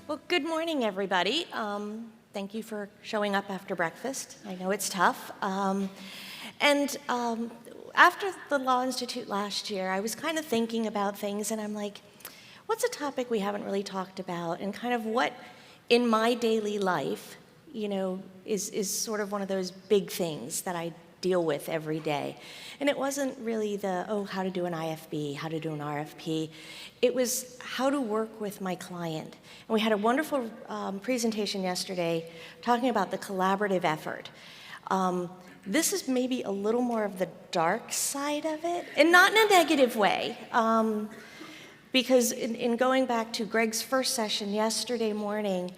Well, good morning, everybody. Thank you for showing up after breakfast. I know it's tough. After the Law Institute last year, I was kind of thinking about things, and I'm like, what's a topic we haven't really talked about, and kind of what in my daily life, is sort of one of those big things that I deal with every day. And it wasn't really how to do an IFB, how to do an RFP. It was how to work with my client. And we had a wonderful presentation yesterday talking about the collaborative effort. This is maybe a little more of the dark side of it, and not in a negative way. Because in going back to Greg's first session yesterday morning,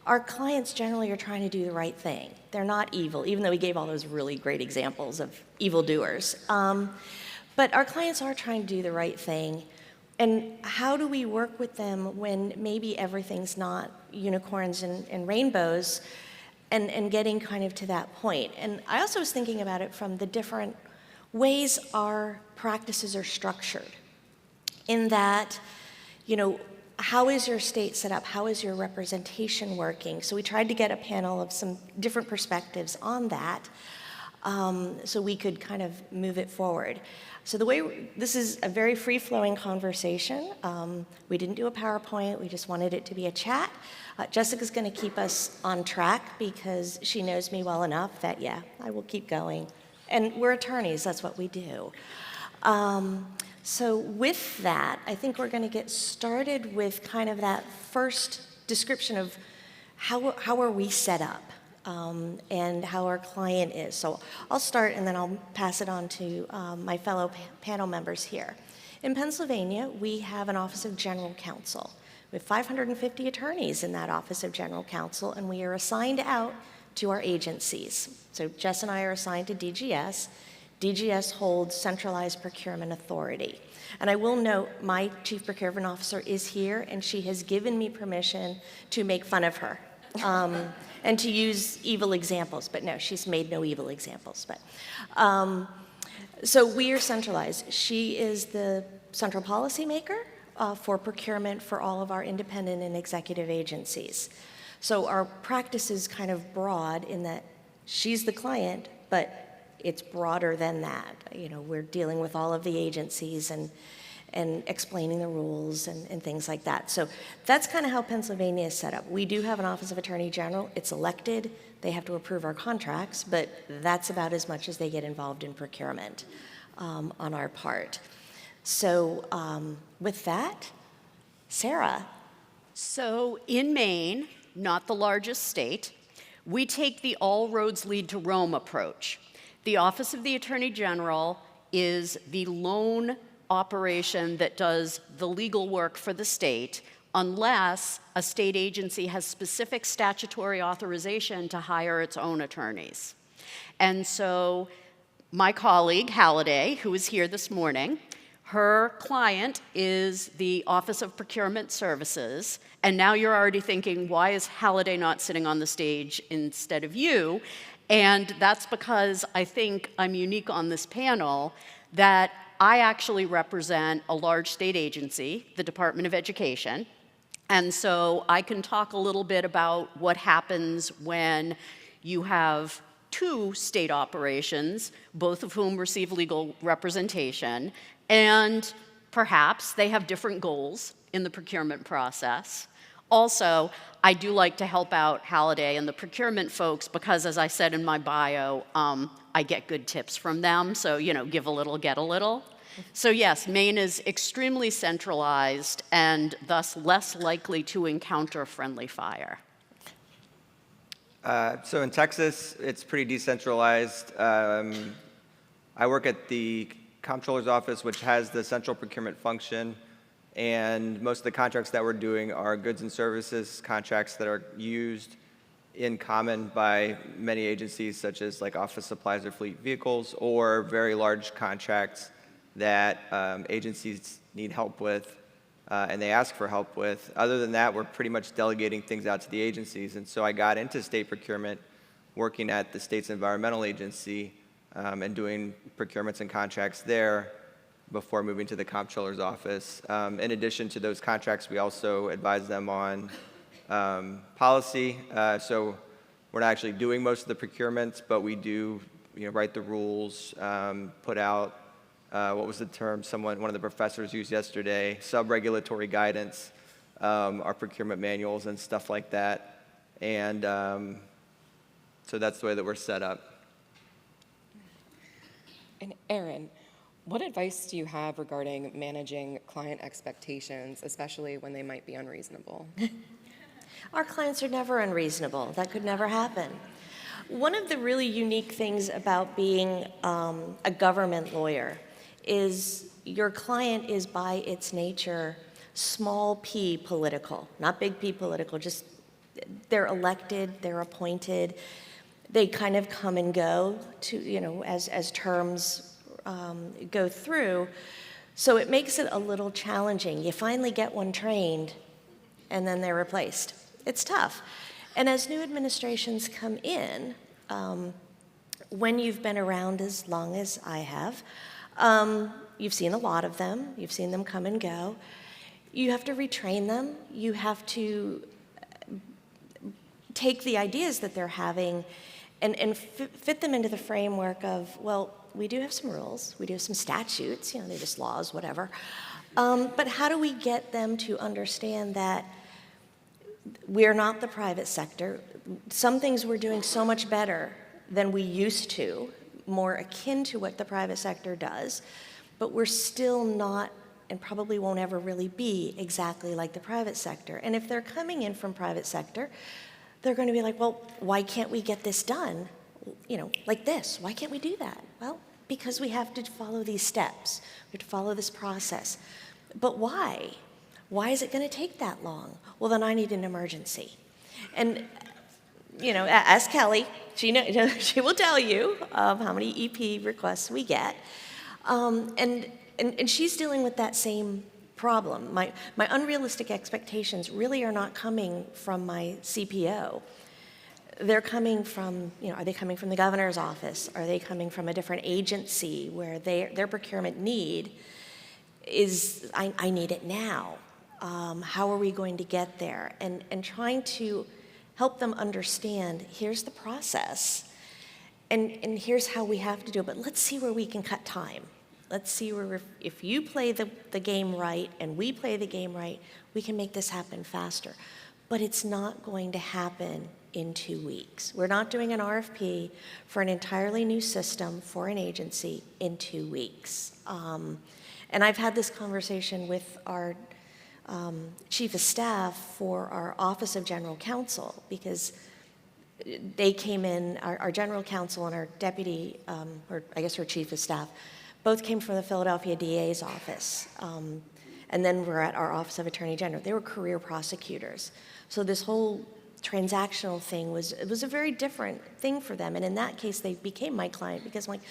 our clients generally are trying to do the right thing. They're not evil, even though we gave all those really great examples of evildoers. But our clients are trying to do the right thing. And how do we work with them when maybe everything's not unicorns and rainbows, and getting kind of to that point? And I also was thinking about it from the different ways our practices are structured. In that, how is your state set up? How is your representation working? So we tried to get a panel of some different perspectives on that, so we could kind of move it forward. So this is a very free-flowing conversation. We didn't do a PowerPoint. We just wanted it to be a chat. Jessica's going to keep us on track because she knows me well enough that, yeah, I will keep going. And we're attorneys. That's what we do. So with that, I think we're going to get started with kind of that first description of how are we set up, and how our client is. So I'll start, and then I'll pass it on to my fellow panel members here. In Pennsylvania, we have an Office of General Counsel. We have 550 attorneys in that Office of General Counsel, and we are assigned out to our agencies. So Jess and I are assigned to DGS. DGS holds centralized procurement authority. And I will note, my Chief Procurement Officer is here, and she has given me permission to make fun of her and to use evil examples. But no, she's made no evil examples. So we are centralized. She is the central policymaker for procurement for all of our independent and executive agencies. So our practice is kind of broad in that she's the client, but it's broader than that. We're dealing with all of the agencies and explaining the rules and things like that. So that's kind of how Pennsylvania is set up. We do have an Office of Attorney General. It's elected. They have to approve our contracts, but that's about as much as they get involved in procurement on our part. So with that, Sarah. So in Maine, not the largest state, we take the all roads lead to Rome approach. The Office of the Attorney General is the lone operation that does the legal work for the state unless a state agency has specific statutory authorization to hire its own attorneys. And so my colleague, Halliday, who is here this morning, her client is the Office of Procurement Services. And now you're already thinking, why is Halliday not sitting on the stage instead of you? And that's because I think I'm unique on this panel, that I actually represent a large state agency, the Department of Education. And so I can talk a little bit about what happens when you have two state operations, both of whom receive legal representation, and perhaps they have different goals in the procurement process. Also, I do like to help out Halliday and the procurement folks because, as I said in my bio, I get good tips from them, so, give a little, get a little. So yes, Maine is extremely centralized and thus less likely to encounter friendly fire. So in Texas, it's pretty decentralized. I work at the Comptroller's Office, which has the central procurement function. And most of the contracts that we're doing are goods and services contracts that are used in common by many agencies, such as like office supplies or fleet vehicles, or very large contracts that agencies need help with and they ask for help with. Other than that, we're pretty much delegating things out to the agencies. And so I got into state procurement working at the state's environmental agency and doing procurements and contracts there before moving to the Comptroller's office. In addition to those contracts, we also advise them on policy. So we're not actually doing most of the procurements, but we do, write the rules, put out, what was the term one of the professors used yesterday, sub-regulatory guidance, our procurement manuals and stuff like that. And so that's the way that we're set up. And Erin, what advice do you have regarding managing client expectations, especially when they might be unreasonable? Our clients are never unreasonable. That could never happen. One of the really unique things about being a government lawyer is your client is by its nature small p political, not big P political, just they're elected, they're appointed, they kind of come and go to, as terms go through. So it makes it a little challenging. You finally get one trained and then they're replaced. It's tough. And as new administrations come in, when you've been around as long as I have, you've seen a lot of them. You've seen them come and go. You have to retrain them. You have to take the ideas that they're having and fit them into the framework of, well, we do have some rules. We do have some statutes. They're just laws, whatever. But how do we get them to understand that we're not the private sector? Some things we're doing so much better than we used to, more akin to what the private sector does, but we're still not and probably won't ever really be exactly like the private sector. And if they're coming in from private sector, they're going to be like, well, why can't we get this done, like this? Why can't we do that? Well, because we have to follow these steps. We have to follow this process. But why? Why is it going to take that long? Well, then I need an emergency. And, ask Kelly. She will tell you how many EP requests we get. And she's dealing with that same problem. My unrealistic expectations really are not coming from my CPO. They're coming from, are they coming from the governor's office? Are they coming from a different agency where their procurement need is, I need it now. How are we going to get there? And trying to help them understand, here's the process, and here's how we have to do it, but let's see where we can cut time. Let's see where, if you play the game right and we play the game right, we can make this happen faster. But it's not going to happen in 2 weeks. We're not doing an RFP for an entirely new system for an agency in 2 weeks. And I've had this conversation with our chief of staff for our Office of General Counsel, because they came in, our general counsel and our deputy, or I guess her chief of staff, both came from the Philadelphia DA's office, and then we're at our Office of Attorney General. They were career prosecutors. So this whole transactional thing was a very different thing for them. And in that case, they became my client because I'm like,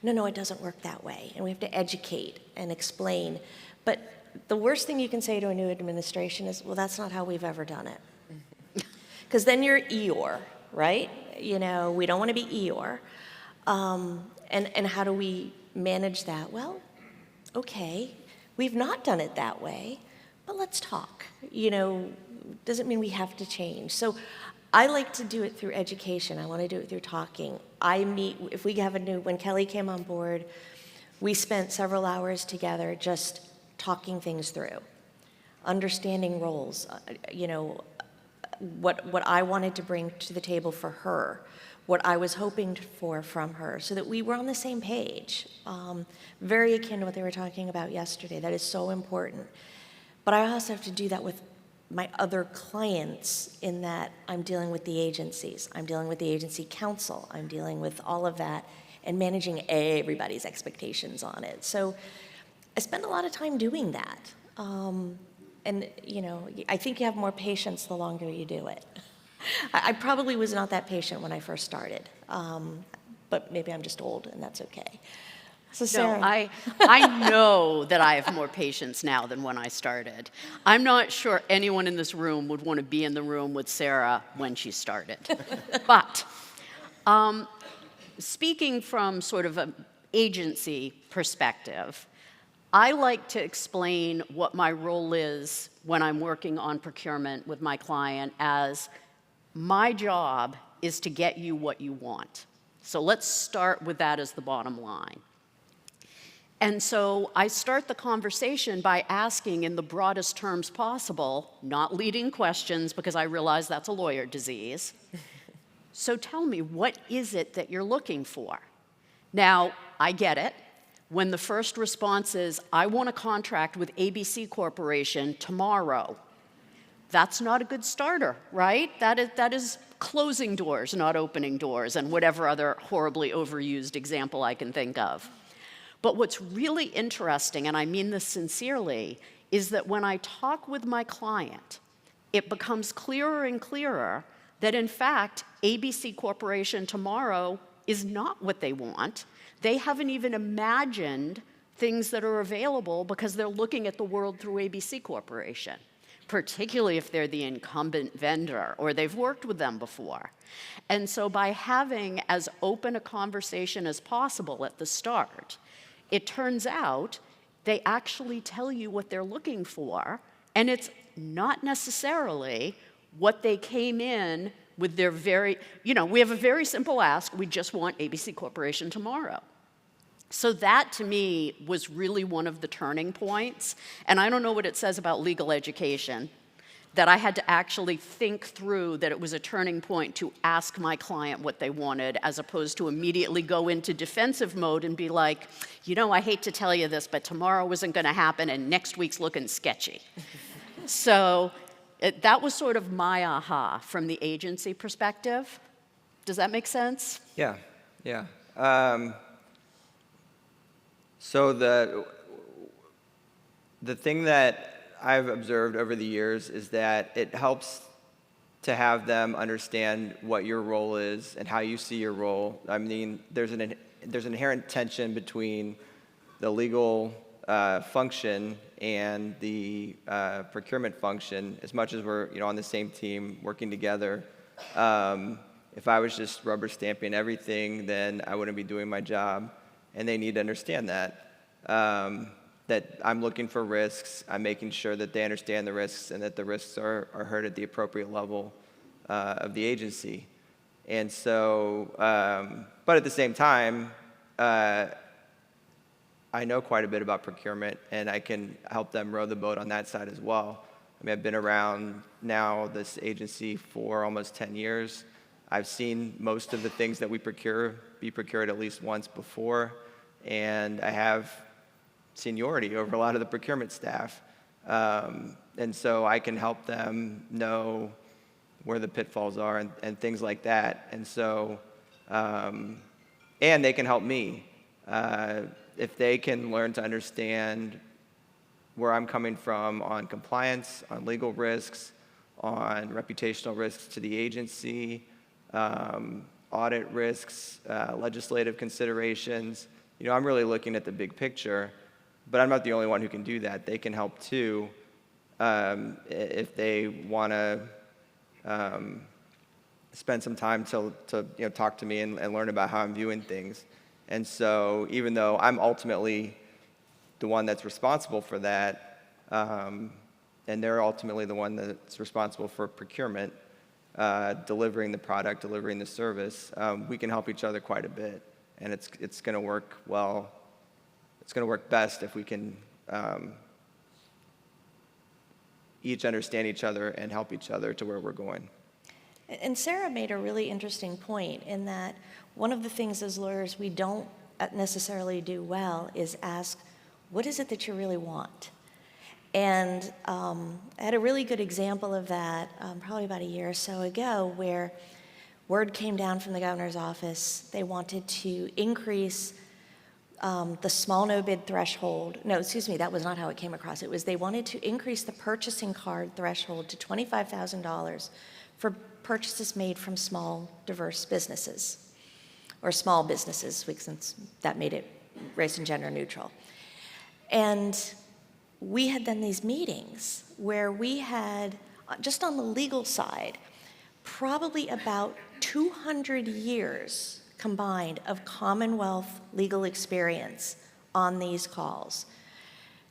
no, it doesn't work that way. And we have to educate and explain. But the worst thing you can say to a new administration is, well, that's not how we've ever done it. Because then you're Eeyore, right? We don't want to be Eeyore. And how do we manage that? Well, okay, we've not done it that way, but let's talk. Doesn't mean we have to change. So I like to do it through education. I want to do it through talking. If we have when Kelly came on board, we spent several hours together just talking things through, understanding roles, what I wanted to bring to the table for her, what I was hoping for from her, so that we were on the same page. Very akin to what they were talking about yesterday. That is so important. But I also have to do that with my other clients, in that I'm dealing with the agencies. I'm dealing with the agency counsel. I'm dealing with all of that and managing everybody's expectations on it. So I spend a lot of time doing that. And, I think you have more patience the longer you do it. I probably was not that patient when I first started, but maybe I'm just old, and that's okay. So Sarah. No, I know that I have more patience now than when I started. I'm not sure anyone in this room would want to be in the room with Sarah when she started. But speaking from sort of an agency perspective, I like to explain what my role is when I'm working on procurement with my client as my job is to get you what you want. So let's start with that as the bottom line. And so I start the conversation by asking in the broadest terms possible, not leading questions because I realize that's a lawyer disease. So tell me, what is it that you're looking for? Now, I get it. When the first response is, I want a contract with ABC Corporation tomorrow, that's not a good starter, right? That is closing doors, not opening doors, and whatever other horribly overused example I can think of. But what's really interesting, and I mean this sincerely, is that when I talk with my client, it becomes clearer and clearer that in fact, ABC Corporation tomorrow is not what they want. They haven't even imagined things that are available because they're looking at the world through ABC Corporation, particularly if they're the incumbent vendor or they've worked with them before. And so by having as open a conversation as possible at the start, it turns out they actually tell you what they're looking for, and it's not necessarily what they came in with their we have a very simple ask, we just want ABC Corporation tomorrow. So that, to me, was really one of the turning points. And I don't know what it says about legal education, that I had to actually think through that it was a turning point to ask my client what they wanted, as opposed to immediately go into defensive mode and be like, I hate to tell you this, but tomorrow isn't going to happen, and next week's looking sketchy. So that was sort of my aha from the agency perspective. Does that make sense? Yeah. So the thing that I've observed over the years is that it helps to have them understand what your role is and how you see your role. I mean, there's an inherent tension between the legal function and the procurement function. As much as we're on the same team working together, if I was just rubber stamping everything, then I wouldn't be doing my job. And they need to understand that, that I'm looking for risks, I'm making sure that they understand the risks and that the risks are heard at the appropriate level of the agency. And so, but at the same time, I know quite a bit about procurement, and I can help them row the boat on that side as well. I mean, I've been around now this agency for almost 10 years. I've seen most of the things that we procure be procured at least once before, and I have seniority over a lot of the procurement staff. And so I can help them know where the pitfalls are and things like that. And so, and they can help me. If they can learn to understand where I'm coming from on compliance, on legal risks, on reputational risks to the agency, audit risks, legislative considerations. I'm really looking at the big picture, but I'm not the only one who can do that. They can help too if they want to spend some time to talk to me and learn about how I'm viewing things. And so even though I'm ultimately the one that's responsible for that, and they're ultimately the one that's responsible for procurement, delivering the product, delivering the service, we can help each other quite a bit. And it's going to work well. It's going to work best if we can each understand each other and help each other to where we're going. And Sarah made a really interesting point in that one of the things as lawyers we don't necessarily do well is ask, what is it that you really want? And I had a really good example of that probably about a year or so ago, where word came down from the governor's office. They wanted to increase the small no-bid threshold. No, excuse me, that was not how it came across. It was they wanted to increase the purchasing card threshold to $25,000 for purchases made from small, diverse businesses, or small businesses, since that made it race and gender neutral. And we had done these meetings where we had, just on the legal side, probably about 200 years combined of Commonwealth legal experience on these calls.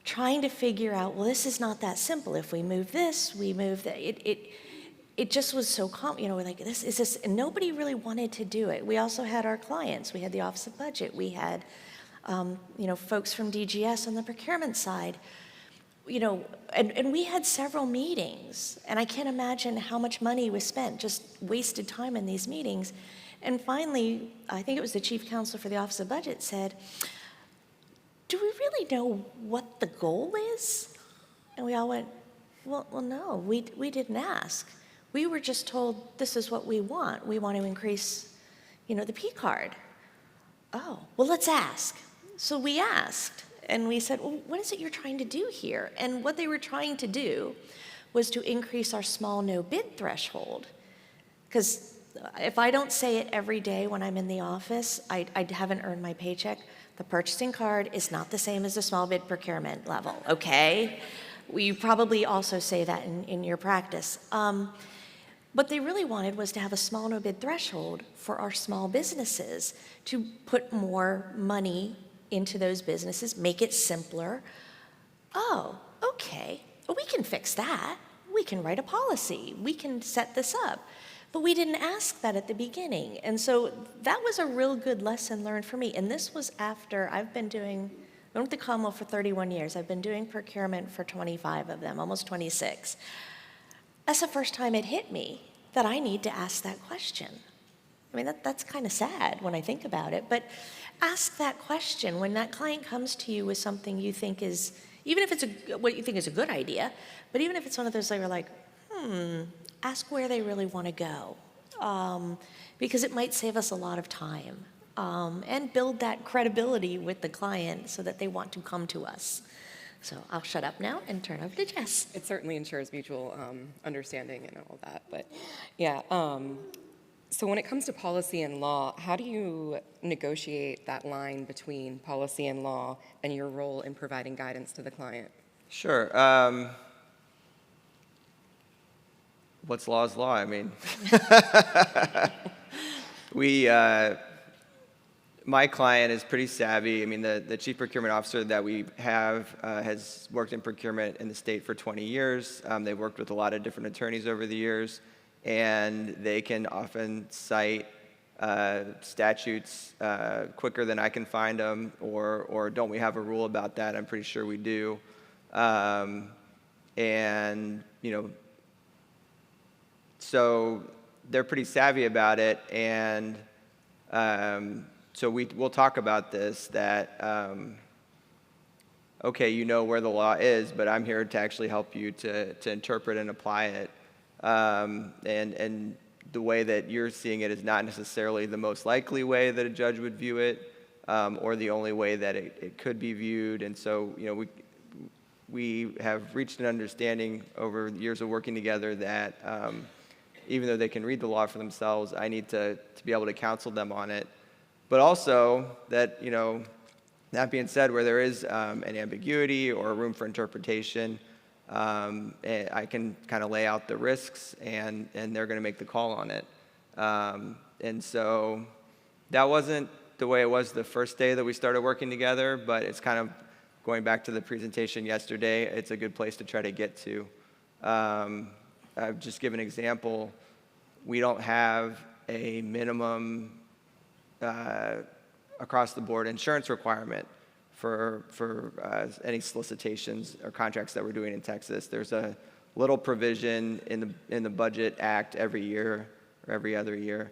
trying to figure out, well, this is not that simple. If we move this, we move that. It just was so we're like, this is this, and nobody really wanted to do it. We also had our clients. We had the Office of Budget. We had, folks from DGS on the procurement side. And we had several meetings, and I can't imagine how much money was spent, just wasted time in these meetings. And finally, I think it was the chief counsel for the Office of Budget said, do we really know what the goal is? And we all went, well no, we didn't ask. We were just told this is what we want. We want to increase, the P card. Oh, well, let's ask. So we asked. And we said, well, what is it you're trying to do here? And what they were trying to do was to increase our small no bid threshold. Because if I don't say it every day when I'm in the office, I haven't earned my paycheck. The purchasing card is not the same as the small bid procurement level, okay? You probably also say that in your practice. What they really wanted was to have a small no bid threshold for our small businesses to put more money into those businesses, make it simpler. Oh, okay. Well, we can fix that. We can write a policy. We can set this up. But we didn't ask that at the beginning. And so that was a real good lesson learned for me. And this was after I've been with the Commonwealth for 31 years. I've been doing procurement for 25 of them, almost 26. That's the first time it hit me that I need to ask that question. I mean, that's kind of sad when I think about it, but ask that question when that client comes to you with something you think is, even if it's what you think is a good idea, but even if it's one of those that you're like, ask where they really want to go, because it might save us a lot of time, and build that credibility with the client so that they want to come to us. So I'll shut up now and turn over to Jess. It certainly ensures mutual understanding and all that. But yeah, so when it comes to policy and law, how do you negotiate that line between policy and law and your role in providing guidance to the client? Sure. What's law is law. I mean, my client is pretty savvy. I mean, the chief procurement officer that we have has worked in procurement in the state for 20 years. They've worked with a lot of different attorneys over the years, and they can often cite statutes quicker than I can find them, or don't we have a rule about that? I'm pretty sure we do. And, so they're pretty savvy about it, and so we'll talk about this, that, okay, you know where the law is, but I'm here to actually help you to interpret and apply it. And the way that you're seeing it is not necessarily the most likely way that a judge would view it, or the only way that it could be viewed. And so, we have reached an understanding over years of working together that even though they can read the law for themselves, I need to be able to counsel them on it. But also that, that being said, where there is an ambiguity or a room for interpretation, I can kind of lay out the risks, and they're going to make the call on it. And so that wasn't the way it was the first day that we started working together, but it's kind of going back to the presentation yesterday. It's a good place to try to get to. I'll just give an example. We don't have a minimum across the board insurance requirement for any solicitations or contracts that we're doing in Texas. There's a little provision in the Budget Act every year or every other year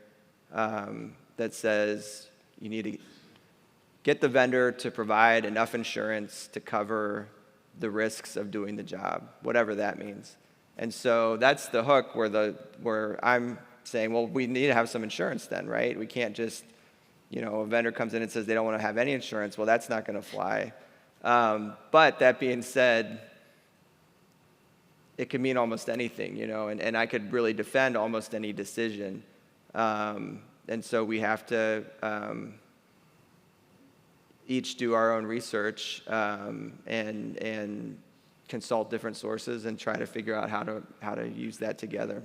that says you need to get the vendor to provide enough insurance to cover the risks of doing the job, whatever that means. And so that's the hook where I'm saying, well, we need to have some insurance then, right? We can't just, a vendor comes in and says they don't want to have any insurance. Well, that's not going to fly. But that being said, it could mean almost anything, and I could really defend almost any decision. And so we have to each do our own research and consult different sources and try to figure out how to use that together.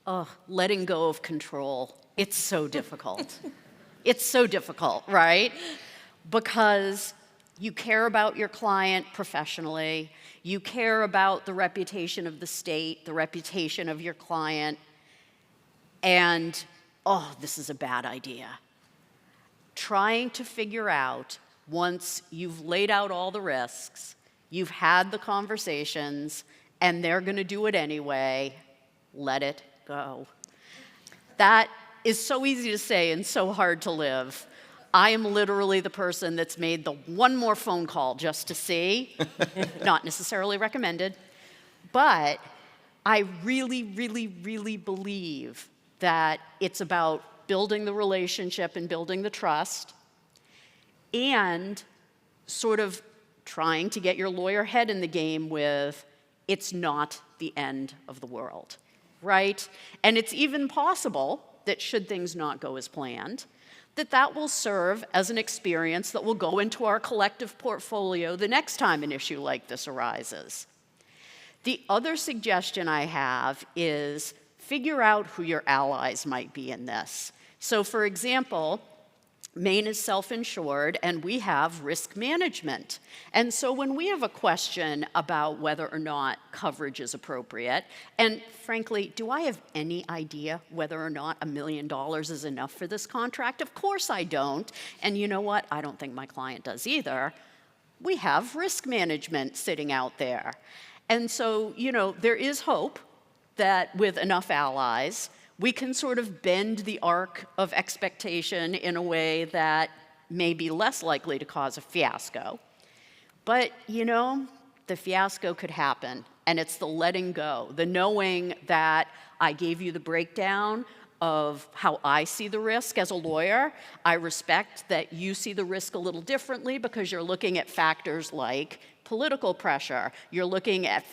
Oh, letting go of control. It's so difficult. It's so difficult, right? Because You care about your client professionally. You care about the reputation of the state, the reputation of your client. And, oh, this is a bad idea. Trying to figure out, once you've laid out all the risks, you've had the conversations, and they're going to do it anyway, let it go. That is so easy to say and so hard to live. I am literally the person that's made the one more phone call just to see, not necessarily recommended, but I really, really, really believe that it's about building the relationship and building the trust and sort of trying to get your lawyer head in the game with, it's not the end of the world, right? And it's even possible that should things not go as planned, that will serve as an experience that will go into our collective portfolio the next time an issue like this arises. The other suggestion I have is figure out who your allies might be in this. So for example, Maine is self-insured, and we have risk management. And so when we have a question about whether or not coverage is appropriate, and frankly, do I have any idea whether or not $1 million is enough for this contract? Of course I don't. And you know what? I don't think my client does either. We have risk management sitting out there. And so, there is hope that with enough allies, we can sort of bend the arc of expectation in a way that may be less likely to cause a fiasco. But, the fiasco could happen, and it's the letting go, the knowing that I gave you the breakdown of how I see the risk as a lawyer. I respect that you see the risk a little differently because you're looking at factors like political pressure. You're looking at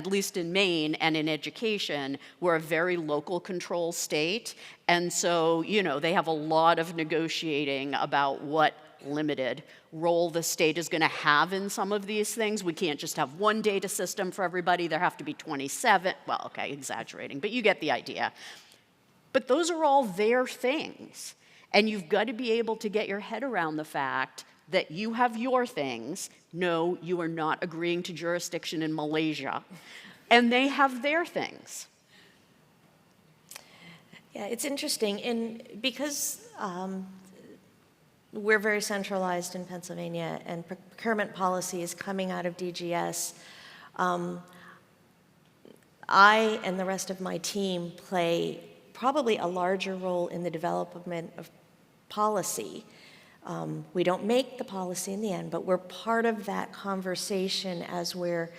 least in Maine and in education, we're a very local control state. And so, they have a lot of negotiating about what limited role the state is going to have in some of these things. We can't just have one data system for everybody. There have to be 27. Well, okay, exaggerating, but you get the idea. But those are all their things. And you've got to be able to get your head around the fact that you have your things. No, you are not agreeing to jurisdiction in Malaysia. And they have their things. Yeah, it's interesting. Because we're very centralized in Pennsylvania and procurement policy is coming out of DGS, I and the rest of my team play probably a larger role in the development of policy. We don't make the policy in the end, but we're part of that conversation as we're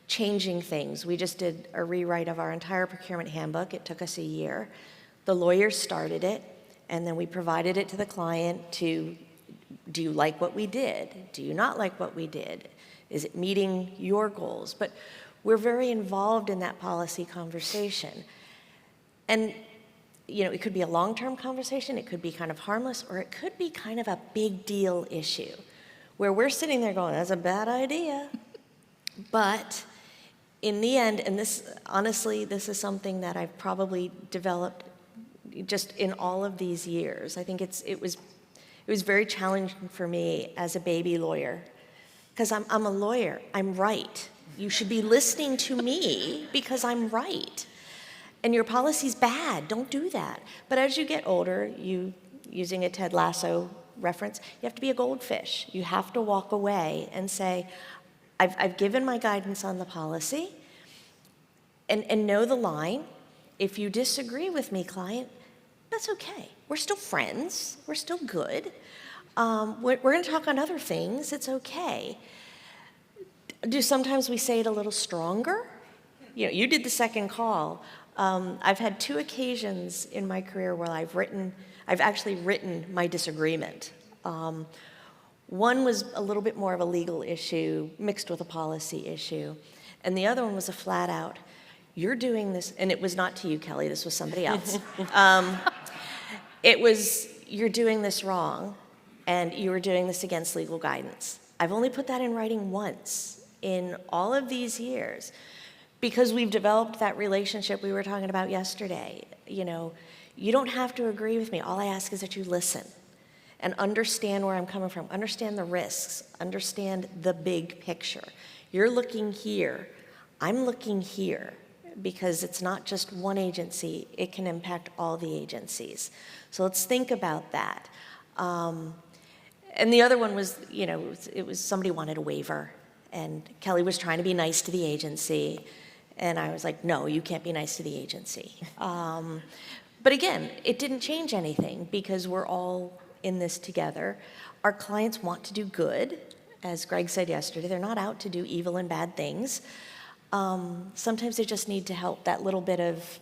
changing things. We just did a rewrite of our entire procurement handbook. It took us a year. The lawyers started it, and then we provided it to the client to, do you like what we did? Do you not like what we did? Is it meeting your goals? But we're very involved in that policy conversation. And it could be a long-term conversation, it could be kind of harmless, or it could be kind of a big deal issue where we're sitting there going, that's a bad idea. But in the end, and honestly, this is something that I've probably developed just in all of these years. I think it was very challenging for me as a baby lawyer, because I'm a lawyer, I'm right. You should be listening to me because I'm right. And your policy's bad, don't do that. But as you get older, using a Ted Lasso reference, you have to be a goldfish. You have to walk away and say, I've given my guidance on the policy, and know the line. If you disagree with me, client, that's okay. We're still friends, we're still good. We're gonna talk on other things, it's okay. Do sometimes we say it a little stronger? You did the second call. I've had 2 occasions in my career where I've actually written my disagreement. One was a little bit more of a legal issue mixed with a policy issue. And the other one was a flat out, you're doing this, and it was not to you, Kelly, this was somebody else. It was, you're doing this wrong, and you were doing this against legal guidance. I've only put that in writing once in all of these years. Because we've developed that relationship we were talking about yesterday. You don't have to agree with me. All I ask is that you listen. and understand where I'm coming from, understand the risks, understand the big picture. You're looking here, I'm looking here, because it's not just one agency, it can impact all the agencies. So let's think about that. And the other one was, it was somebody wanted a waiver, and Kelly was trying to be nice to the agency, and I was like, no, you can't be nice to the agency. But again, it didn't change anything because we're all in this together. Our clients want to do good. As Greg said yesterday, they're not out to do evil and bad things. Sometimes they just need to help, that little bit of,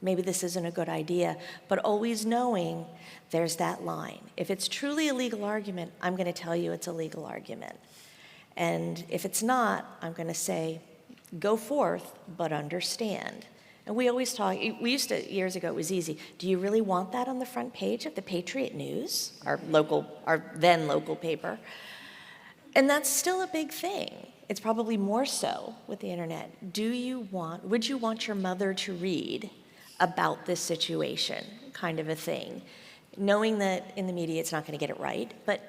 maybe this isn't a good idea, but always knowing there's that line. If it's truly a legal argument, I'm going to tell you it's a legal argument. And if it's not, I'm going to say, go forth, but understand. And we always talk, we used to, years ago, it was easy. Do you really want that on the front page of the Patriot News, our then local paper? And that's still a big thing. It's probably more so with the internet. Would you want your mother to read about this situation, kind of a thing? Knowing that in the media it's not going to get it right, but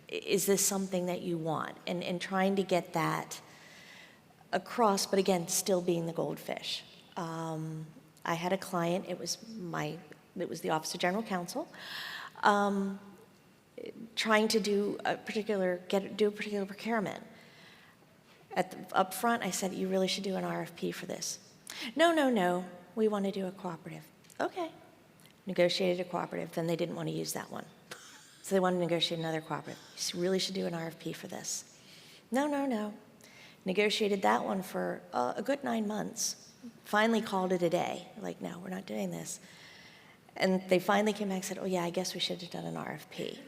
is this something that you want? And trying to get that across, but again, still being the goldfish. I had a client, it was the Office of General Counsel, trying to do a particular procurement. Up front, I said, you really should do an RFP for this. No, we want to do a cooperative. Okay. Negotiated a cooperative, then they didn't want to use that one. So they wanted to negotiate another cooperative. You really should do an RFP for this. No. Negotiated that one for a good 9 months. Finally called it a day. Like, no, we're not doing this. And they finally came back and said, oh yeah, I guess we should have done an RFP.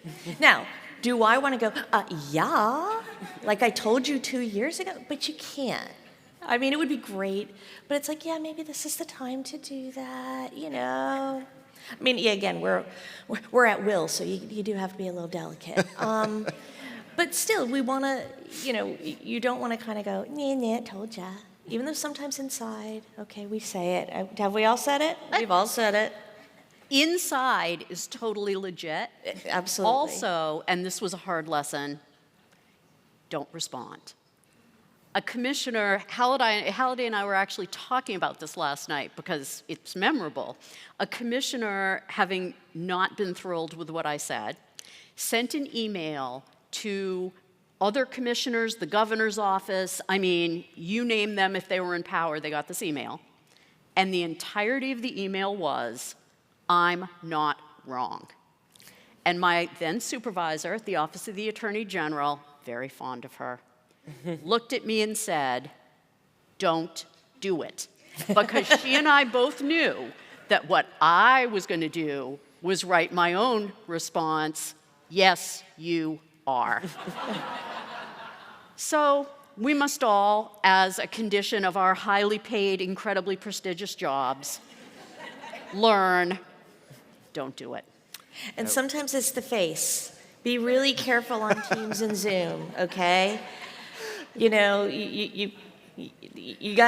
Now, do I want to go, yeah, like I told you 2 years ago? But you can't. I mean, it would be great, but it's like, yeah, maybe this is the time to do that, I mean, yeah, again, we're at will, so you do have to be a little delicate. But still, we want to, you don't want to kind of go, nah, told ya. Even though sometimes inside, okay, we say it. Have we all said it? We've all said it. Inside is totally legit. Absolutely. Also, and this was a hard lesson, don't respond. A commissioner, Halliday and I were actually talking about this last night because it's memorable. A commissioner, having not been thrilled with what I said, sent an email to other commissioners, the governor's office, I mean, you name them, if they were in power, they got this email. And the entirety of the email was, I'm not wrong. And my then supervisor at the Office of the Attorney General, very fond of her, looked at me and said, don't do it. Because she and I both knew that what I was going to do was write my own response, yes, you are. So we must all, as a condition of our highly paid, incredibly prestigious jobs, learn, don't do it. And sometimes it's the face. Be really careful on Teams and Zoom, okay? You got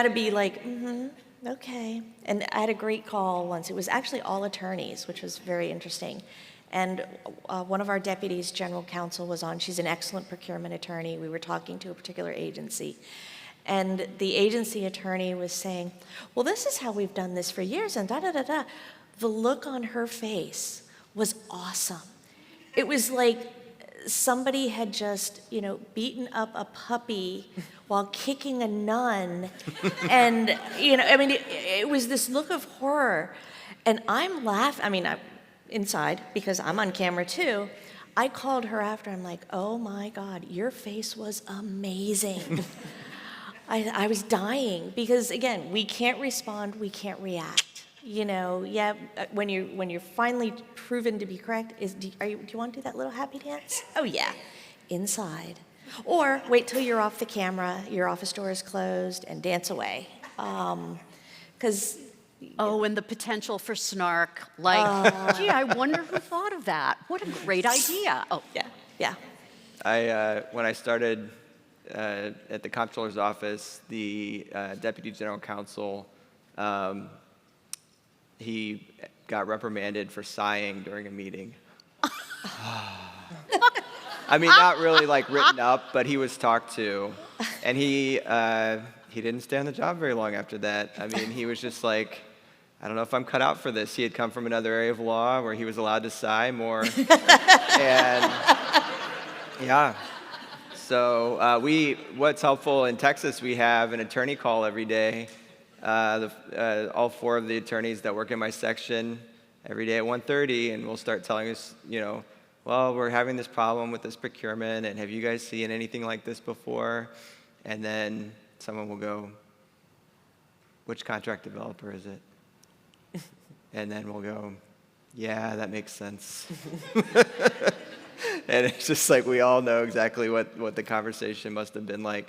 to be like, okay. And I had a great call once. It was actually all attorneys, which was very interesting. And one of our deputies, general counsel, was on. She's an excellent procurement attorney. We were talking to a particular agency. And the agency attorney was saying, well, this is how we've done this for years, and da-da-da-da. The look on her face was awesome. It was like somebody had just, beaten up a puppy while kicking a nun. And, I mean, it was this look of horror. And I'm laughing, I'm inside, because I'm on camera too. I called her after, I'm like, oh my God, your face was amazing. I was dying, because again, we can't respond, we can't react. When you're finally proven to be correct, do you want to do that little happy dance? Oh yeah, inside. Or wait till you're off the camera, your office door is closed, and dance away. Because oh, and the potential for snark, like, gee, I wonder who thought of that. What a great idea. Oh, yeah. When I started at the comptroller's office, the deputy general counsel, he got reprimanded for sighing during a meeting. I mean, not really like written up, but he was talked to, and he didn't stay on the job very long after that. I mean, he was just like, I don't know if I'm cut out for this. He had come from another area of law where he was allowed to sigh more, and yeah. So what's helpful in Texas, we have an attorney call every day. All 4 of the attorneys that work in my section every day at 1:30, and we'll start telling us, well, we're having this problem with this procurement, and have you guys seen anything like this before? And then someone will go, which contract developer is it? And then we'll go, yeah, that makes sense. And it's just like we all know exactly what the conversation must have been like.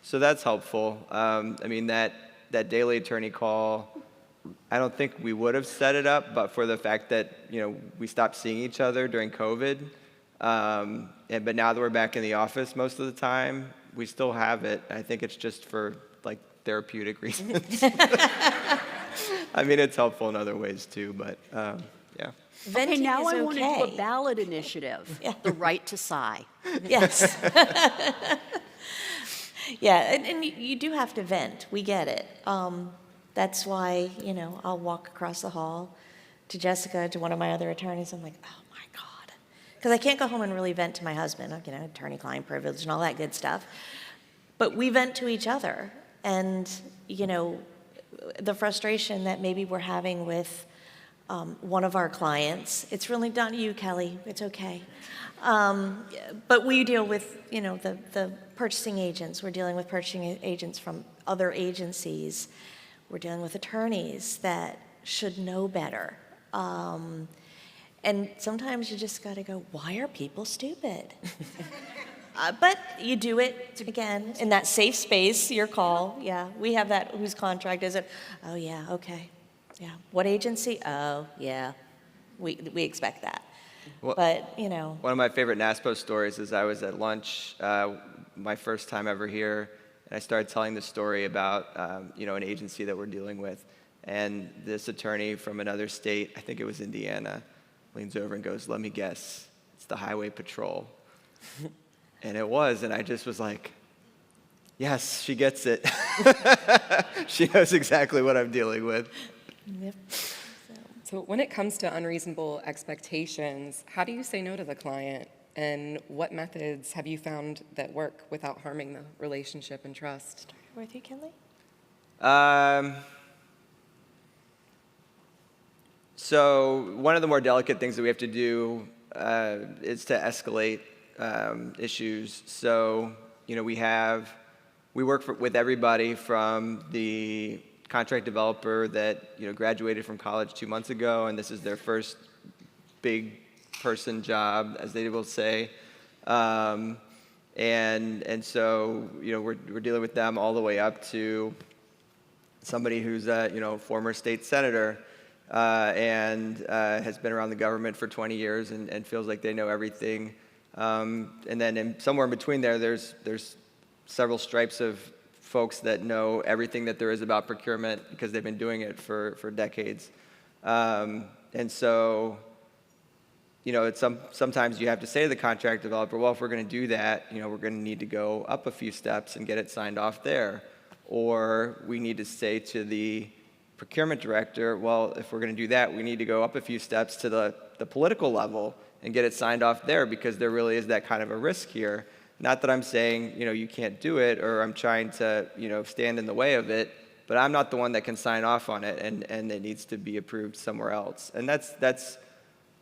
So that's helpful. I mean, that daily attorney call, I don't think we would have set it up, but for the fact that, we stopped seeing each other during COVID. But now that we're back in the office most of the time, we still have it. I think it's just for like therapeutic reasons. I mean, it's helpful in other ways too, but yeah. Okay, Venting now is I want to do okay. a ballot initiative, the right to sigh. Yes. Yeah, and you do have to vent. We get it. That's why, I'll walk across the hall to Jessica, to one of my other attorneys. I'm like, oh my God. Because I can't go home and really vent to my husband, attorney-client privilege and all that good stuff. But we vent to each other. And, the frustration that maybe we're having with one of our clients, it's really not you, Kelly. It's okay. But we deal with, the purchasing agents. We're dealing with purchasing agents from other agencies. We're dealing with attorneys that should know better. And sometimes you just got to go, why are people stupid? But you do it, again, in that safe space, your call. Yeah, we have that. Whose contract is it? Oh, yeah, okay. Yeah. What agency? Oh, yeah. We expect that. Well, But, one of my favorite NASPO stories is I was at lunch my first time ever here, and I started telling the story about an agency that we're dealing with. And this attorney from another state, I think it was Indiana, leans over and goes, let me guess, it's the Highway Patrol. And it was, and I just was like, yes, she gets it. She knows exactly what I'm dealing with. yep. So when it comes to unreasonable expectations, how do you say no to the client? And what methods have you found that work without harming the relationship and trust? With you, Kelly? So one of the more delicate things that we have to do is to escalate issues. So, we work with everybody from the contract developer that, graduated from college 2 months ago, and this is their first big person job, as they will say. And so, we're dealing with them all the way up to somebody who's a, former state senator and has been around the government for 20 years and feels like they know everything. And then somewhere in between there's several stripes of folks that know everything that there is about procurement because they've been doing it for decades. And so, sometimes you have to say to the contract developer, well, if we're going to do that, we're going to need to go up a few steps and get it signed off there. Or we need to say to the procurement director, well, if we're going to do that, we need to go up a few steps to the political level and get it signed off there because there really is that kind of a risk here. Not that I'm saying, you can't do it or I'm trying to, stand in the way of it, but I'm not the one that can sign off on it and it needs to be approved somewhere else. And that's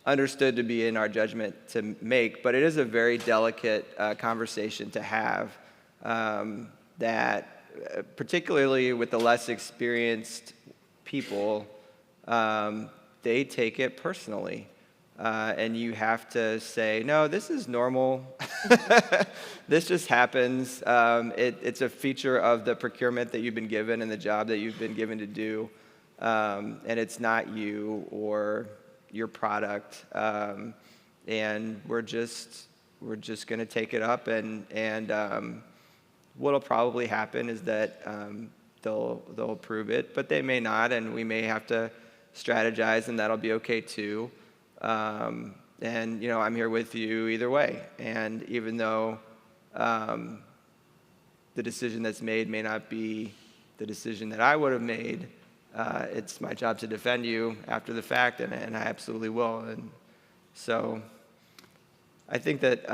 understood to be in our judgment to make, but it is a very delicate conversation to have that particularly with the less experienced people, they take it personally. And you have to say, no, this is normal. This just happens. It's a feature of the procurement that you've been given and the job that you've been given to do. And it's not you or your product. And we're just going to take it up. And what'll probably happen is that they'll approve it, but they may not, and we may have to strategize, and that'll be okay too. then, I'm here with you either way. And even though the decision that's made may not be the decision that I would have made, it's my job to defend you after the fact, and I absolutely will. And so I think that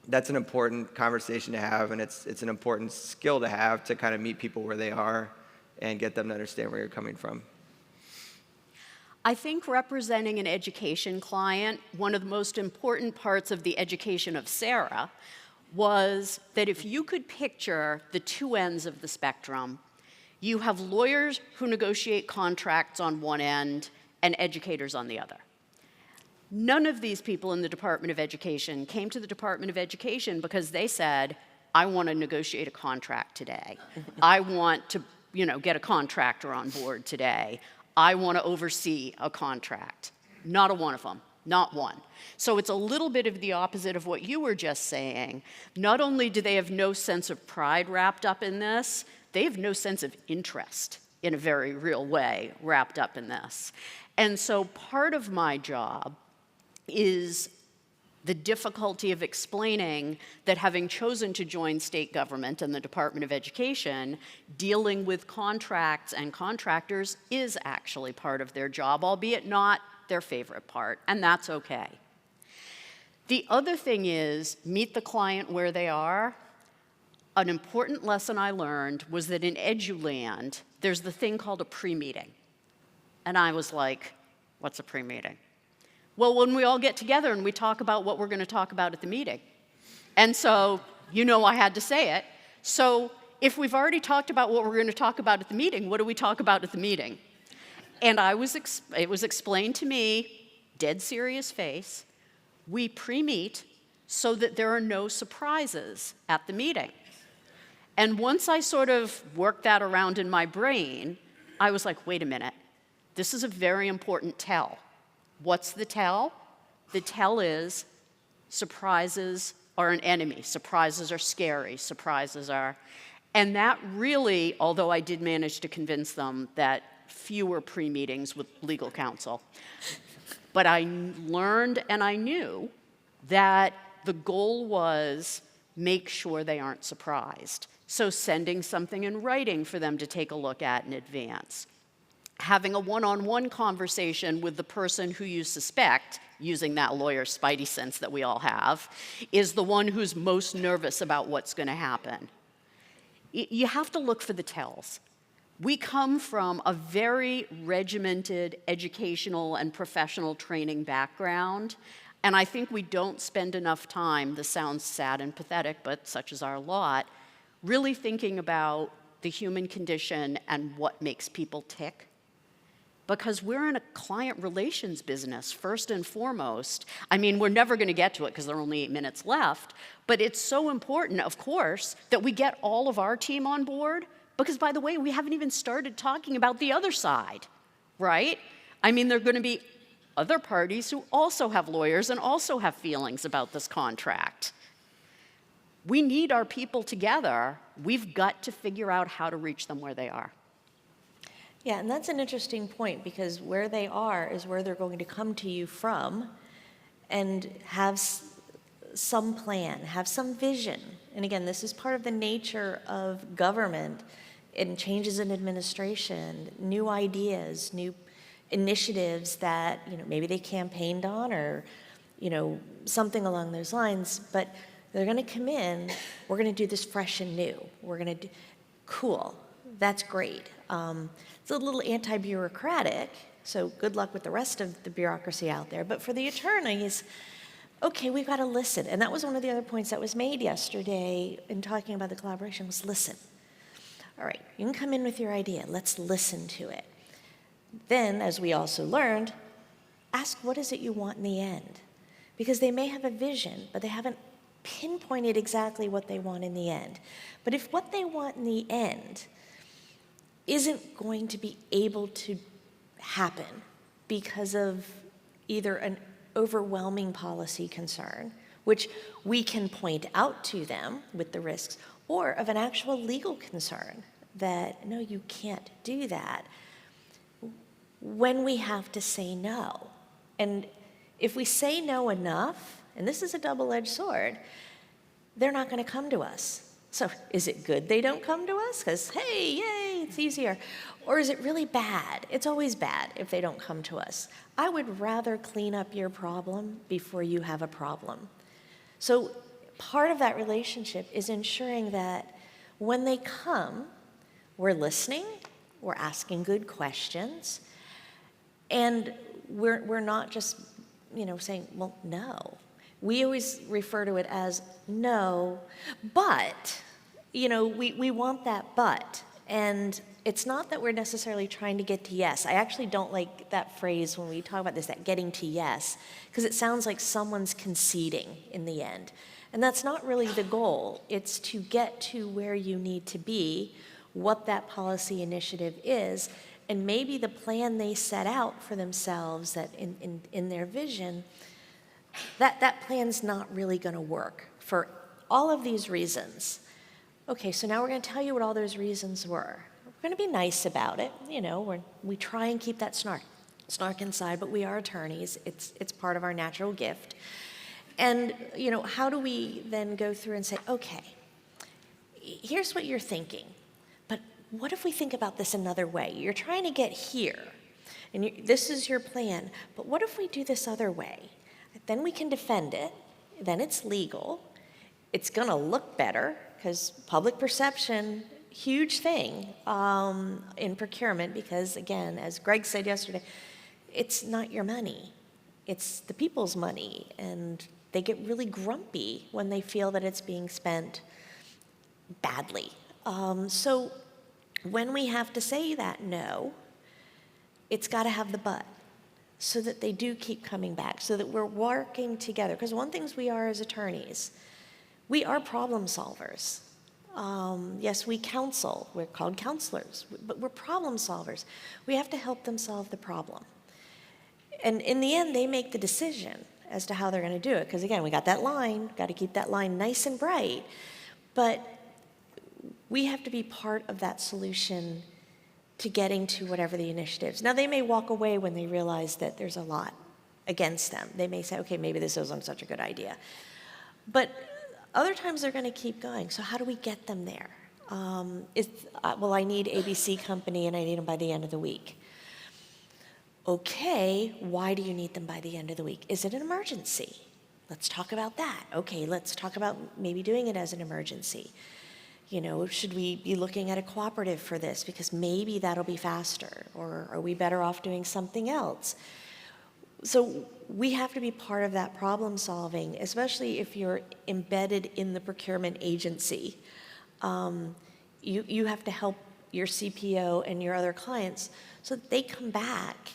that's an important conversation to have, and it's an important skill to have to kind of meet people where they are and get them to understand where you're coming from. I think representing an education client, one of the most important parts of the education of Sarah was that if you could picture the two ends of the spectrum, you have lawyers who negotiate contracts on one end and educators on the other. None of these people in the Department of Education came to the Department of Education because they said, I want to negotiate a contract today. I want to, get a contractor on board today. I want to oversee a contract. Not a one of them, not one. So it's a little bit of the opposite of what you were just saying. Not only do they have no sense of pride wrapped up in this, they have no sense of interest in a very real way wrapped up in this. And so part of my job is the difficulty of explaining that having chosen to join state government and the Department of Education, dealing with contracts and contractors is actually part of their job, albeit not their favorite part, and that's okay. The other thing is meet the client where they are. An important lesson I learned was that in EduLand, there's the thing called a pre-meeting. And I was like, what's a pre-meeting? Well, when we all get together and we talk about what we're going to talk about at the meeting. And so, I had to say it. So if we've already talked about what we're going to talk about at the meeting, what do we talk about at the meeting? And it was explained to me, dead serious face, we pre-meet so that there are no surprises at the meeting. And once I sort of worked that around in my brain, I was like, wait a minute, this is a very important tell. What's the tell? The tell is surprises are an enemy. Surprises are scary. Surprises are... And that really, although I did manage to convince them that fewer pre-meetings with legal counsel, but I learned and I knew that the goal was make sure they aren't surprised. So sending something in writing for them to take a look at in advance. Having a one-on-one conversation with the person who you suspect, using that lawyer's spidey sense that we all have, is the one who's most nervous about what's going to happen. You have to look for the tells. We come from a very regimented educational and professional training background, and I think we don't spend enough time, this sounds sad and pathetic, but such is our lot, really thinking about the human condition and what makes people tick. Because we're in a client relations business, first and foremost. I mean, we're never going to get to it because there are only 8 minutes left, but it's so important, of course, that we get all of our team on board, because, by the way, we haven't even started talking about the other side, right? I mean, there are going to be other parties who also have lawyers and also have feelings about this contract. We need our people together. We've got to figure out how to reach them where they are. Yeah, and that's an interesting point, because where they are is where they're going to come to you from and have some plan, have some vision. And again, this is part of the nature of government and changes in administration, new ideas, new initiatives that, maybe they campaigned on or, something along those lines, but they're going to come in, we're going to do this fresh and new. We're going to do, cool, that's great. It's a little anti-bureaucratic, so good luck with the rest of the bureaucracy out there. But for the attorneys, okay, we've got to listen. And that was one of the other points that was made yesterday in talking about the collaboration was listen. All right, you can come in with your idea. Let's listen to it. Then, as we also learned, ask what is it you want in the end? Because they may have a vision, but they haven't pinpointed exactly what they want in the end. But if what they want in the end isn't going to be able to happen because of either an overwhelming policy concern, which we can point out to them with the risks, or of an actual legal concern that, no, you can't do that, when we have to say no. And If we say no enough, and this is a double-edged sword, they're not going to come to us. So is it good they don't come to us? Because, hey, yay, it's easier. Or is it really bad? It's always bad if they don't come to us. I would rather clean up your problem before you have a problem. So part of that relationship is ensuring that when they come, we're listening, we're asking good questions, and we're not just, saying, well, no. We always refer to it as no, but, we want that but. And it's not that we're necessarily trying to get to yes. I actually don't like that phrase when we talk about this, that getting to yes, because it sounds like someone's conceding in the end. And that's not really the goal. It's to get to where you need to be, what that policy initiative is, and maybe the plan they set out for themselves that in their vision, that plan's not really going to work for all of these reasons. Okay, so now we're going to tell you what all those reasons were. We're going to be nice about it. We try and keep that snark inside, but we are attorneys. It's part of our natural gift. And, how do we then go through and say, okay, here's what you're thinking, but what if we think about this another way? You're trying to get here, and this is your plan, but what if we do this other way? Then we can defend it, then it's legal, it's gonna look better, because public perception, huge thing in procurement, because again, as Greg said yesterday, it's not your money, it's the people's money, and they get really grumpy when they feel that it's being spent badly. So when we have to say that no, it's gotta have the but, so that they do keep coming back, so that we're working together. Because one thing we are as attorneys, we are problem solvers. Yes, we counsel. We're called counselors, but we're problem solvers. We have to help them solve the problem. And in the end, they make the decision as to how they're going to do it. Because again, we got that line, got to keep that line nice and bright. But we have to be part of that solution to getting to whatever the initiatives. Now, they may walk away when they realize that there's a lot against them. They may say, okay, maybe this isn't such a good idea. But other times they're going to keep going. So how do we get them there? Well, I need ABC company and I need them by the end of the week. Okay, why do you need them by the end of the week? Is it an emergency? Let's talk about that. Okay, let's talk about maybe doing it as an emergency. Should we be looking at a cooperative for this? Because maybe that'll be faster. Or are we better off doing something else? So we have to be part of that problem solving, especially if you're embedded in the procurement agency. You have to help your CPO and your other clients so that they come back,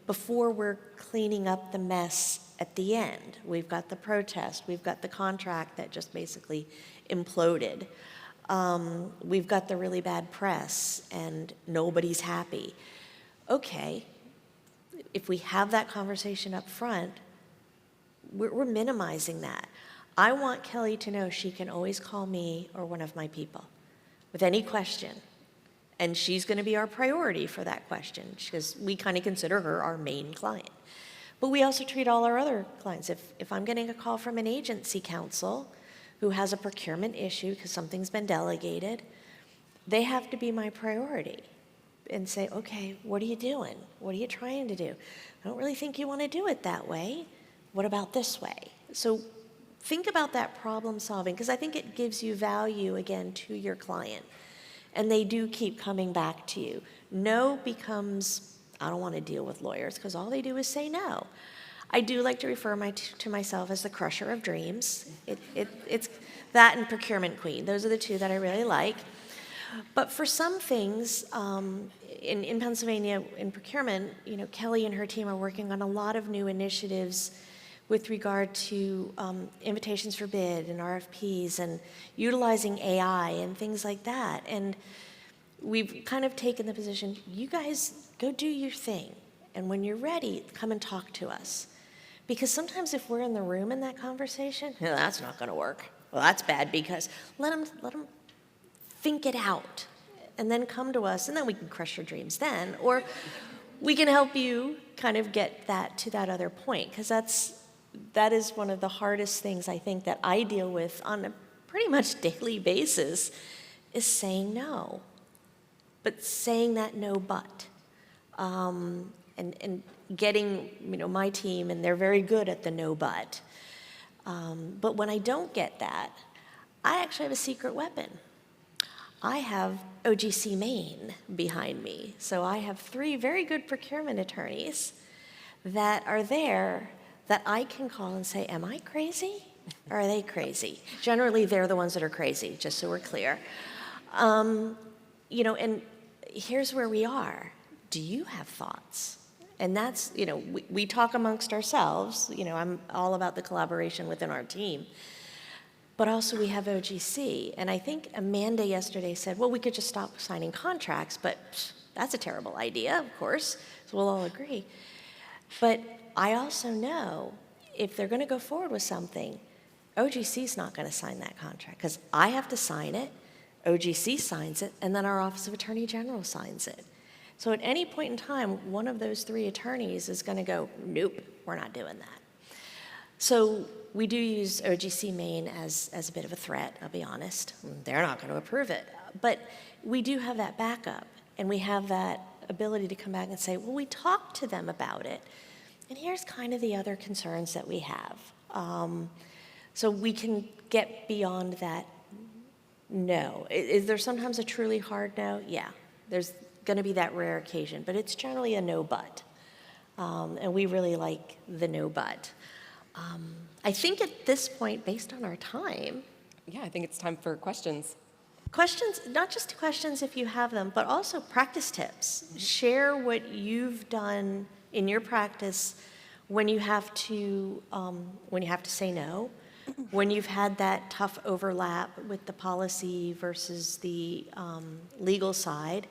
before we're cleaning up the mess at the end. We've got the protest, we've got the contract that just basically imploded. We've got the really bad press and nobody's happy. Okay, if we have that conversation up front, we're minimizing that. I want Kelly to know she can always call me or one of my people with any question. And she's going to be our priority for that question because we kind of consider her our main client. But we also treat all our other clients. If I'm getting a call from an agency counsel who has a procurement issue because something's been delegated, they have to be my priority and say, okay, what are you doing? What are you trying to do? I don't really think you want to do it that way. What about this way? So think about that problem solving because I think it gives you value, again, to your client. And they do keep coming back to you. No becomes, I don't want to deal with lawyers because all they do is say no. I do like to refer to myself as the crusher of dreams. It's that and procurement queen. Those are the two that I really like. But for some things, in Pennsylvania, in procurement, Kelly and her team are working on a lot of new initiatives with regard to invitations for bid and RFPs and utilizing AI and things like that. And we've kind of taken the position, you guys go do your thing. And when you're ready, come and talk to us. Because sometimes if we're in the room in that conversation, that's not going to work. Well, that's bad because let them think it out and then come to us and then we can crush your dreams then. Or we can help you kind of get that to that other point, because that is one of the hardest things I think that I deal with on a pretty much daily basis, is saying no. But saying that no but. And getting, my team, and they're very good at the no but. But when I don't get that, I actually have a secret weapon. I have OGC Maine behind me. So I have 3 very good procurement attorneys that are there that I can call and say, am I crazy? Or are they crazy? Generally, they're the ones that are crazy, just so we're clear. And here's where we are. Do you have thoughts? And that's, we talk amongst ourselves. I'm all about the collaboration within our team. But also we have OGC. And I think Amanda yesterday said, well, we could just stop signing contracts, but that's a terrible idea, of course. So we'll all agree. But I also know if they're going to go forward with something, OGC is not going to sign that contract, because I have to sign it, OGC signs it, and then our Office of Attorney General signs it. So at any point in time, one of those 3 attorneys is going to go, nope, we're not doing that. So we do use OGC Maine as a bit of a threat, I'll be honest. They're not going to approve it. But we do have that backup, and we have that ability to come back and say, well, we talked to them about it, and here's kind of the other concerns that we have. So we can get beyond that no. Is there sometimes a truly hard no? Yeah, there's going to be that rare occasion, but it's generally a no but. And we really like the no but. I think at this point, based on our time, Yeah, I think it's time for questions. questions, not just questions if you have them, but also practice tips. Share what you've done in your practice when you have to say no, when you've had that tough overlap with the policy versus the legal side,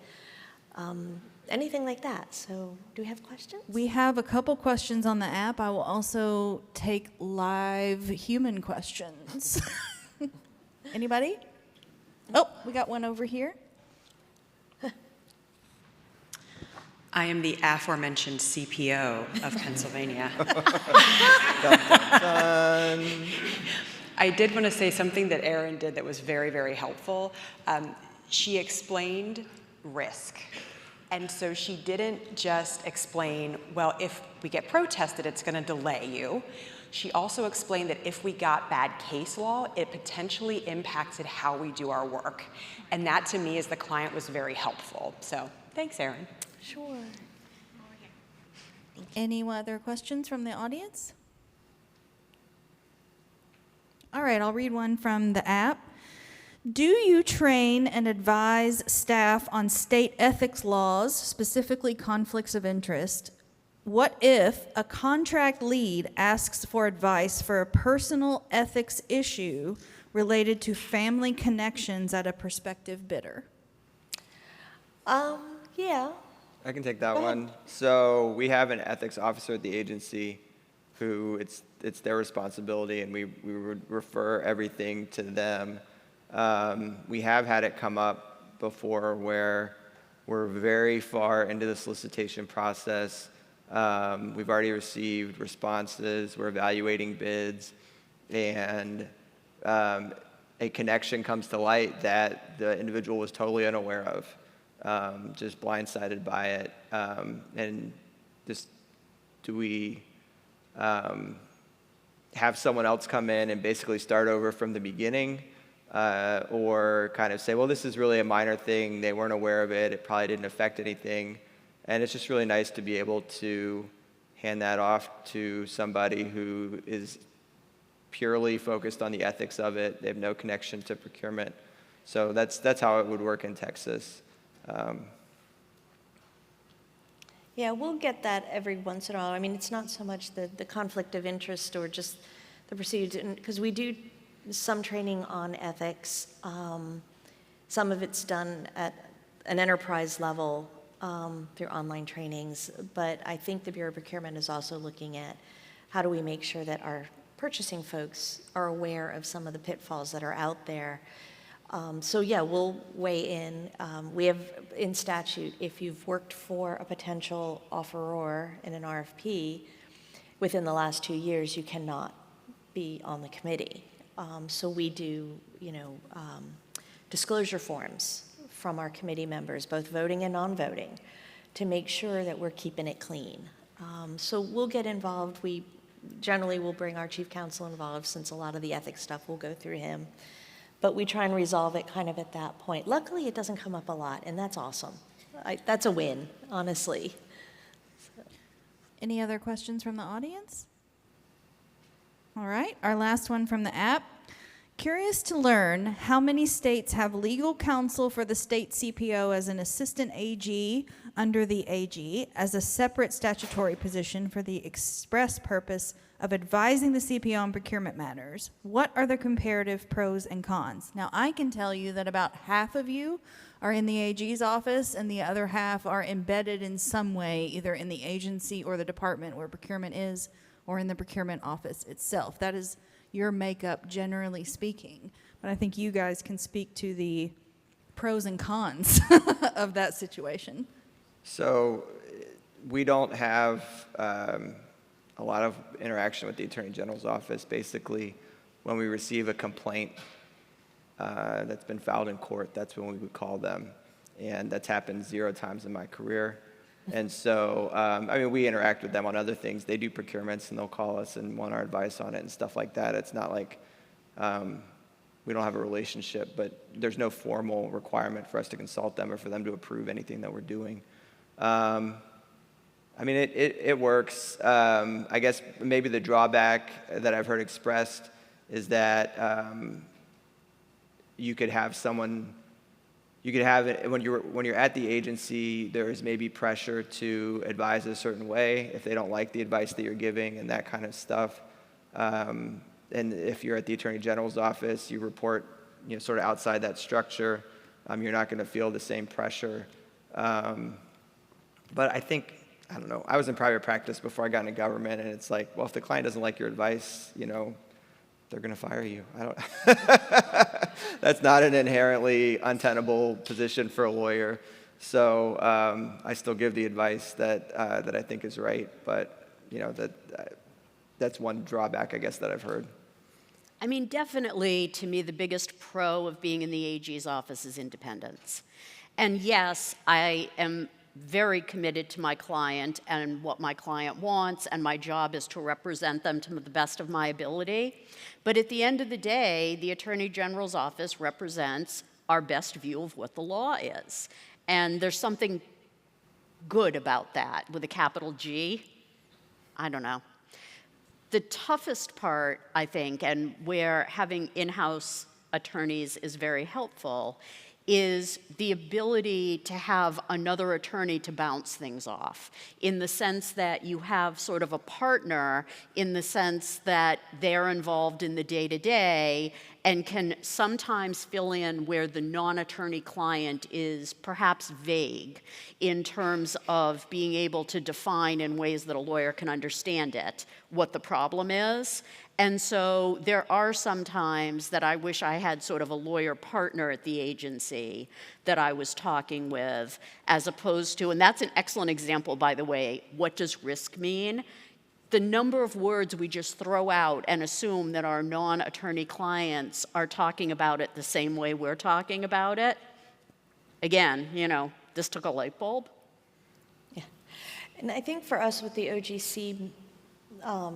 anything like that. So do we have questions? We have a couple questions on the app. I will also take live human questions. Anybody? Oh, we got one over here. I am the aforementioned CPO of Pennsylvania. I did want to say something that Erin did that was very, very helpful. She explained risk. And so she didn't just explain, well, if we get protested, it's going to delay you. She also explained that if we got bad case law, it potentially impacted how we do our work. And that, to me, as the client, was very helpful. So thanks, Erin. Sure. Any other questions from the audience? All right, I'll read one from the app. Do you train and advise staff on state ethics laws, specifically conflicts of interest? What if a contract lead asks for advice for a personal ethics issue related to family connections at a prospective bidder? Yeah. I can take that one. So we have an ethics officer at the agency who it's their responsibility, and we would refer everything to them. We have had it come up before where we're very far into the solicitation process. We've already received responses. We're evaluating bids, and a connection comes to light that the individual was totally unaware of. Just blindsided by it, and just do we have someone else come in and basically start over from the beginning, or kind of say, well, this is really a minor thing, they weren't aware of it, it probably didn't affect anything, and it's just really nice to be able to hand that off to somebody who is purely focused on the ethics of it. They have no connection to procurement. So that's how it would work in Texas. Yeah, we'll get that every once in a while. I mean, it's not so much the conflict of interest or just the procedure, because we do some training on ethics. Some of it's done at an enterprise level through online trainings, but I think the Bureau of Procurement is also looking at how do we make sure that our purchasing folks are aware of some of the pitfalls that are out there. So yeah, we'll weigh in. We have in statute, if you've worked for a potential offeror in an RFP within the last 2 years, you cannot be on the committee. So we do, disclosure forms from our committee members, both voting and non-voting, to make sure that we're keeping it clean. So we'll get involved. We generally will bring our chief counsel involved, since a lot of the ethics stuff will go through him. But we try and resolve it kind of at that point. Luckily, it doesn't come up a lot, and that's awesome. That's a win, honestly. Any other questions from the audience? All right, our last one from the app. Curious to learn how many states have legal counsel for the state CPO as an assistant AG under the AG as a separate statutory position for the express purpose of advising the CPO on procurement matters. What are the comparative pros and cons? Now, I can tell you that about half of you are in the AG's office and the other half are embedded in some way, either in the agency or the department where procurement is, or in the procurement office itself. That is your makeup, generally speaking. But I think you guys can speak to the pros and cons of that situation. So we don't have a lot of interaction with the Attorney General's office. Basically, when we receive a complaint that's been filed in court, that's when we would call them. And that's happened 0 times in my career. And so, we interact with them on other things. They do procurements, and they'll call us and want our advice on it and stuff like that. It's not like we don't have a relationship, but there's no formal requirement for us to consult them or for them to approve anything that we're doing. It works. I guess maybe the drawback that I've heard expressed is that you could have someone. You could have it when you're at the agency, there is maybe pressure to advise a certain way if they don't like the advice that you're giving and that kind of stuff. And if you're at the Attorney General's office, you report, sort of outside that structure. You're not going to feel the same pressure. But I think, I don't know. I was in private practice before I got into government, and it's like, well, if the client doesn't like your advice, they're going to fire you. That's not an inherently untenable position for a lawyer. So I still give the advice that I think is right. But that's one drawback, I guess, that I've heard. Definitely, to me, the biggest pro of being in the AG's office is independence. And yes, I am very committed to my client and what my client wants, and my job is to represent them to the best of my ability. But at the end of the day, the Attorney General's office represents our best view of what the law is. And there's something good about that with a capital G. I don't know. The toughest part, I think, and where having in-house attorneys is very helpful, is the ability to have another attorney to bounce things off, in the sense that you have sort of a partner, in the sense that they're involved in the day-to-day and can sometimes fill in where the non-attorney client is perhaps vague in terms of being able to define in ways that a lawyer can understand it, what the problem is. And so there are some times that I wish I had sort of a lawyer partner at the agency that I was talking with, as opposed to, and that's an excellent example, by the way, what does risk mean? The number of words we just throw out and assume that our non-attorney clients are talking about it the same way we're talking about it. Again, this took a light bulb. Yeah. And I think for us with the OGC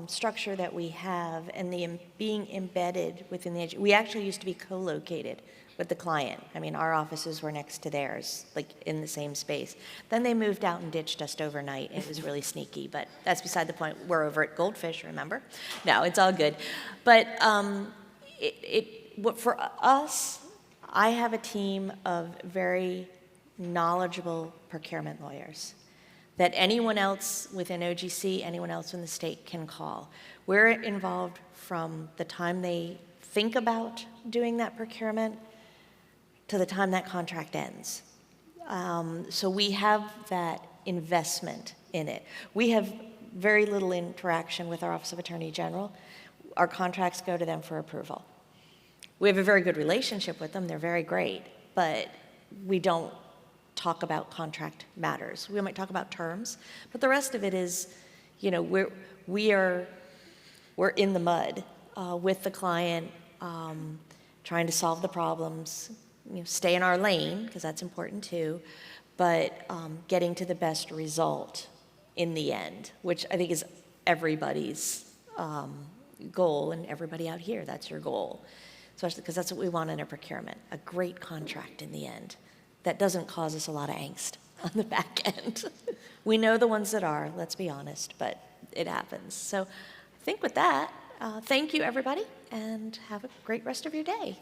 structure that we have and the being embedded within the agency, we actually used to be co-located with the client. Our offices were next to theirs, like in the same space. Then they moved out and ditched us overnight. It was really sneaky, but that's beside the point. We're over at Goldfish, remember? No, it's all good. But for us, I have a team of very knowledgeable procurement lawyers that anyone else within OGC, anyone else in the state can call. We're involved from the time they think about doing that procurement to the time that contract ends. So we have that investment in it. We have very little interaction with our Office of Attorney General. Our contracts go to them for approval. we have a very good relationship with them. They're very great, but we don't talk about contract matters. We might talk about terms, but the rest of it is, you know, we're in the mud with the client, trying to solve the problems, you know, stay in our lane, because that's important too, but getting to the best result in the end, which I think is everybody's goal, and everybody out here, that's your goal. Especially because that's what we want in a procurement, a great contract in the end that doesn't cause us a lot of angst on the back end. We know the ones that are, let's be honest, but it happens. So I think with that, thank you everybody, and have a great rest of your day.